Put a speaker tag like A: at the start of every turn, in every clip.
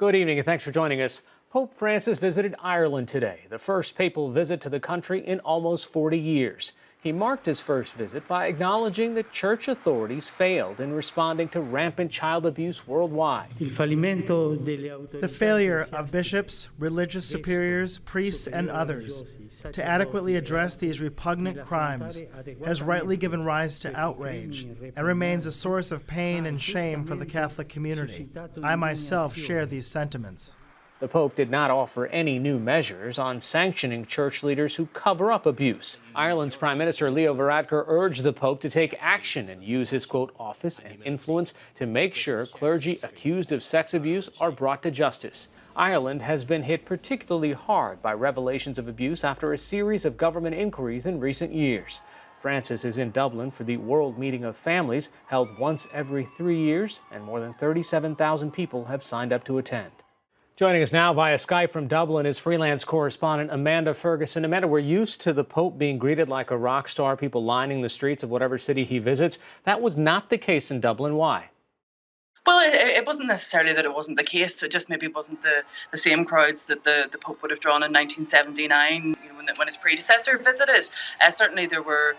A: Good evening and thanks for joining us. Pope Francis visited Ireland today, the first papal visit to the country in almost 40 years. He marked his first visit by acknowledging that church authorities failed in responding to rampant child abuse worldwide.
B: The failure of bishops, religious superiors, priests, and others to adequately address these repugnant crimes has rightly given rise to outrage and remains a source of pain and shame for the Catholic community. I myself share these sentiments.
A: The Pope did not offer any new measures on sanctioning church leaders who cover up abuse. Ireland's Prime Minister Leo Varadkar urged the Pope to take action and use his, quote, office and influence to make sure clergy accused of sex abuse are brought to justice. Ireland has been hit particularly hard by revelations of abuse after a series of government inquiries in recent years. Francis is in Dublin for the World Meeting of Families, held once every 3 years, and more than 37,000 people have signed up to attend. Joining us now via Skype from Dublin is freelance correspondent Amanda Ferguson. Amanda, we're used to the Pope being greeted like a rock star, people lining the streets of whatever city he visits. That was not the case in Dublin. Why?
C: Well, it wasn't necessarily that it wasn't the case. It just maybe wasn't the same crowds that the Pope would have drawn in 1979 when his predecessor visited. Certainly there were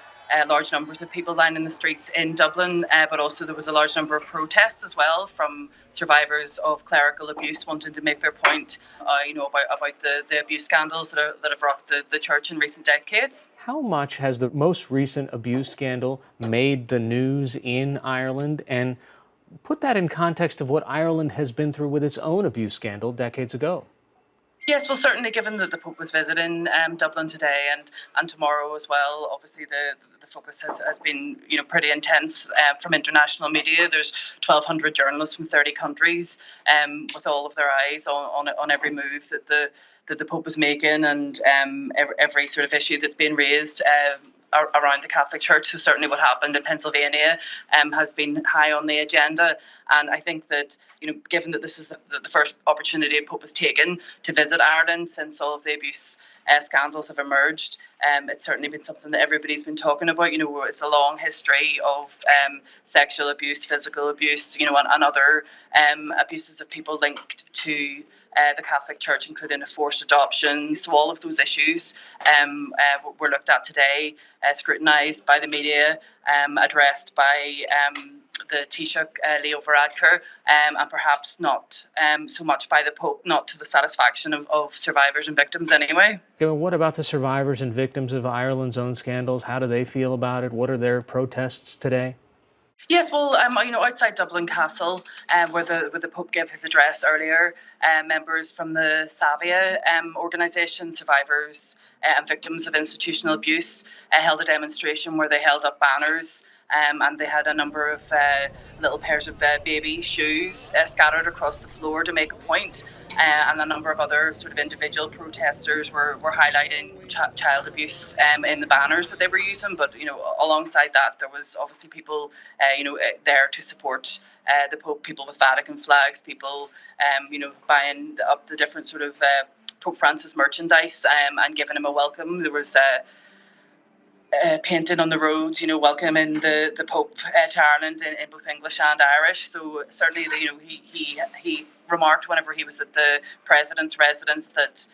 C: large numbers of people lining the streets in Dublin, but also there was a large number of protests as well from survivors of clerical abuse wanting to make their point about the abuse scandals that have rocked the church in recent decades.
A: How much has the most recent abuse scandal made the news in Ireland? And put that in context of what Ireland has been through with its own abuse scandal decades ago.
C: Yes, well, certainly given that the Pope was visiting Dublin today and tomorrow as well, obviously the focus has been pretty intense from international media. There's 1,200 journalists from 30 countries with all of their eyes on every move that the Pope is making and every sort of issue that's being raised around the Catholic Church. So certainly what happened in Pennsylvania has been high on the agenda. And I think that, given that this is the first opportunity a Pope has taken to visit Ireland since all of the abuse scandals have emerged, it's certainly been something that everybody's been talking about. It's a long history of sexual abuse, physical abuse, and other abuses of people linked to the Catholic Church, including forced adoption. So all of those issues were looked at today, scrutinised by the media, addressed by the Taoiseach, Leo Varadkar, and perhaps not so much by the Pope, not to the satisfaction of survivors and victims anyway.
A: What about the survivors and victims of Ireland's own scandals? How do they feel about it? What are their protests today?
C: Yes, well, outside Dublin Castle, where the Pope gave his address earlier, members from the Savia organisation, survivors and victims of institutional abuse, held a demonstration where they held up banners and they had a number of little pairs of baby shoes scattered across the floor to make a point. And a number of other sort of individual protesters were highlighting child abuse in the banners that they were using. But, alongside that, there was obviously people, there to support the Pope, people with Vatican flags, people, buying up the different sort of Pope Francis merchandise and giving him a welcome. There was painting on the roads, welcoming the Pope to Ireland in both English and Irish. So certainly, he remarked whenever he was at the President's residence that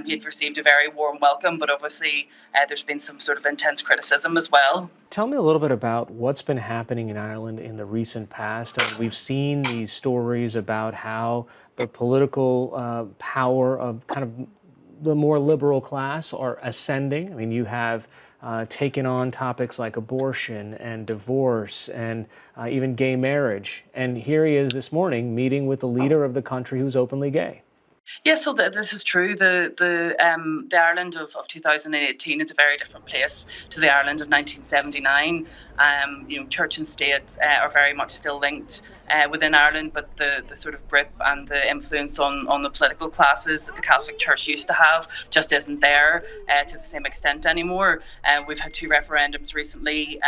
C: he had received a very warm welcome, but obviously there's been some sort of intense criticism as well.
A: Tell me a little bit about what's been happening in Ireland in the recent past. We've seen these stories about how the political power of kind of the more liberal class are ascending. I mean, you have taken on topics like abortion and divorce and even gay marriage. And here he is this morning meeting with the leader of the country who's openly gay.
C: Yes, so this is true. The Ireland of 2018 is a very different place to the Ireland of 1979. Church and state are very much still linked within Ireland, but the sort of grip and the influence on the political classes that the Catholic Church used to have just isn't there to the same extent anymore. We've had 2 referendums recently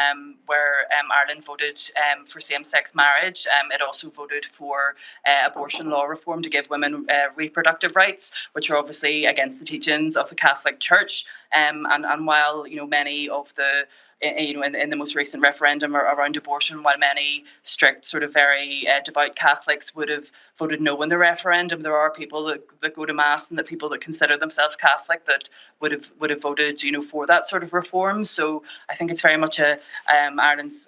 C: where Ireland voted for same-sex marriage. It also voted for abortion law reform to give women reproductive rights, which are obviously against the teachings of the Catholic Church. And while many of the in the most recent referendum around abortion, while many strict, sort of very devout Catholics would have voted no in the referendum, there are people that go to mass and that people that consider themselves Catholic that would have voted for that sort of reform. So I think it's very much Ireland's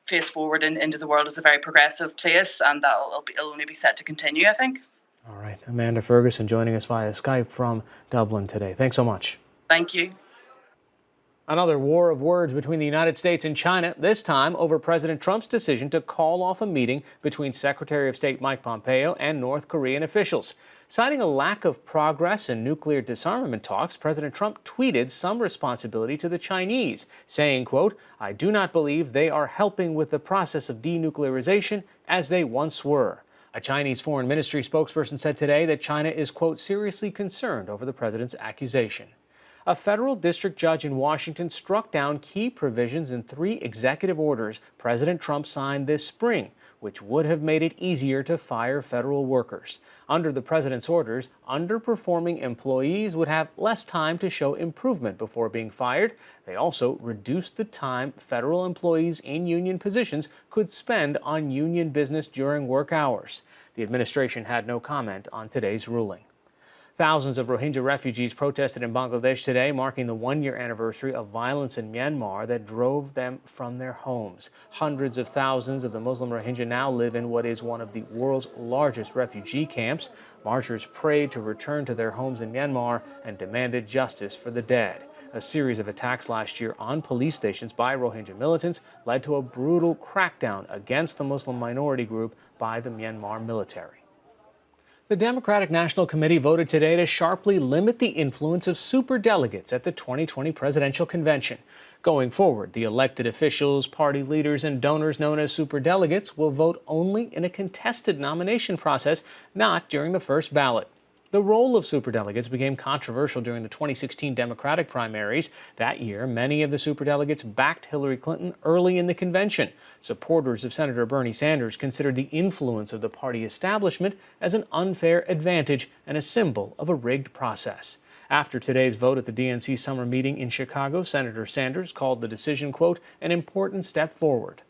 C: face forward into the world as a very progressive place, and it'll only be set to continue, I think.
A: All right, Amanda Ferguson joining us via Skype from Dublin today. Thanks so much.
C: Thank you.
A: Another war of words between the United States and China, this time over President Trump's decision to call off a meeting between Secretary of State Mike Pompeo and North Korean officials. Citing a lack of progress in nuclear disarmament talks, President Trump tweeted some responsibility to the Chinese, saying, quote, "I do not believe they are helping with the process of denuclearization as they once were." A Chinese foreign ministry spokesperson said today that China is, quote, seriously concerned over the president's accusation. A federal district judge in Washington struck down key provisions in 3 executive orders President Trump signed this spring, which would have made it easier to fire federal workers. Under the president's orders, underperforming employees would have less time to show improvement before being fired. They also reduced the time federal employees in union positions could spend on union business during work hours. The administration had no comment on today's ruling. Thousands of Rohingya refugees protested in Bangladesh today, marking the 1-year anniversary of violence in Myanmar that drove them from their homes. Hundreds of thousands of the Muslim Rohingya now live in what is one of the world's largest refugee camps. Marchers prayed to return to their homes in Myanmar and demanded justice for the dead. A series of attacks last year on police stations by Rohingya militants led to a brutal crackdown against the Muslim minority group by the Myanmar military. The Democratic National Committee voted today to sharply limit the influence of superdelegates at the 2020 presidential convention. Going forward, the elected officials, party leaders, and donors known as superdelegates will vote only in a contested nomination process, not during the first ballot. The role of superdelegates became controversial during the 2016 Democratic primaries. That year, many of the superdelegates backed Hillary Clinton early in the convention. Supporters of Senator Bernie Sanders considered the influence of the party establishment as an unfair advantage and a symbol of a rigged process. After today's vote at the DNC summer meeting in Chicago, Senator Sanders called the decision, quote, an important step forward.